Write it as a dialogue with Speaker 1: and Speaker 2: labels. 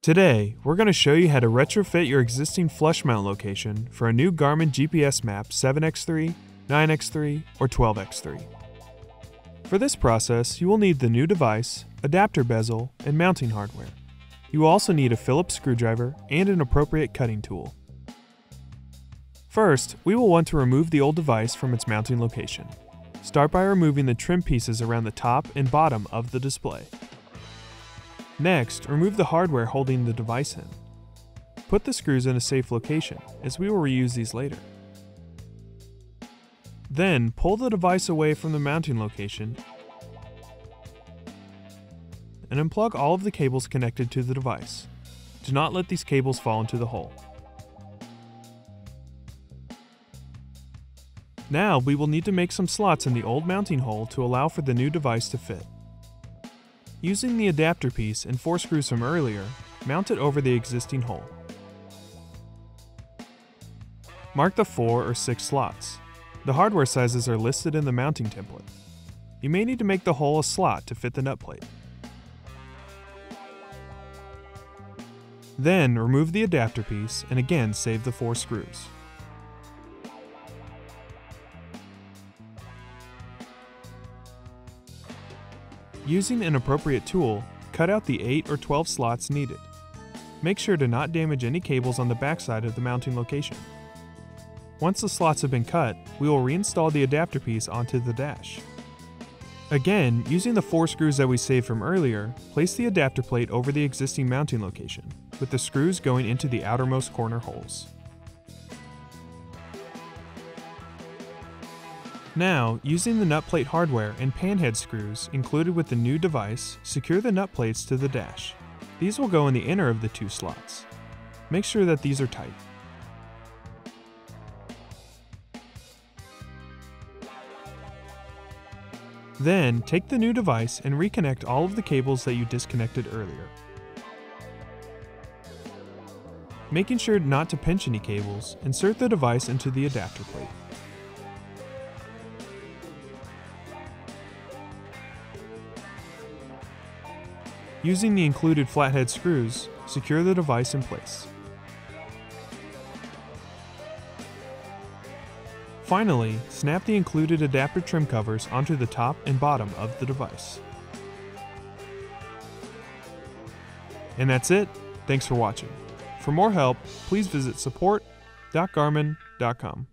Speaker 1: Today, we're going to show you how to retrofit your existing flush mount location for a new Garmin GPSMAP 7x3, 9x3, or 12x3. For this process, you will need the new device, adapter bezel, and mounting hardware. You will also need a Phillips screwdriver and an appropriate cutting tool. First, we will want to remove the old device from its mounting location. Start by removing the trim pieces around the top and bottom of the display. Next, remove the hardware holding the device in. Put the screws in a safe location, as we will reuse these later. Then, pull the device away from the mounting location and unplug all of the cables connected to the device. Do not let these cables fall into the hole. Now, we will need to make some slots in the old mounting hole to allow for the new device to fit. Using the adapter piece and 4 screws from earlier, mount it over the existing hole. Mark the 4 or 6 slots. The hardware sizes are listed in the mounting template. You may need to make the hole a slot to fit the nut plate. Then remove the adapter piece and again save the 4 screws. Using an appropriate tool, cut out the 8 or 12 slots needed. Make sure to not damage any cables on the backside of the mounting location. Once the slots have been cut, we will reinstall the adapter piece onto the dash. Again, using the 4 screws that we saved from earlier, place the adapter plate over the existing mounting location, with the screws going into the outermost corner holes. Now, using the nut plate hardware and panhead screws included with the new device, secure the nut plates to the dash. These will go in the inner of the 2 slots. Make sure that these are tight. Then, take the new device and reconnect all of the cables that you disconnected earlier. Making sure not to pinch any cables, insert the device into the adapter plate. Using the included flathead screws, secure the device in place. Finally, snap the included adapter trim covers onto the top and bottom of the device. And that's it. Thanks for watching. For more help, please visit support.garmin.com.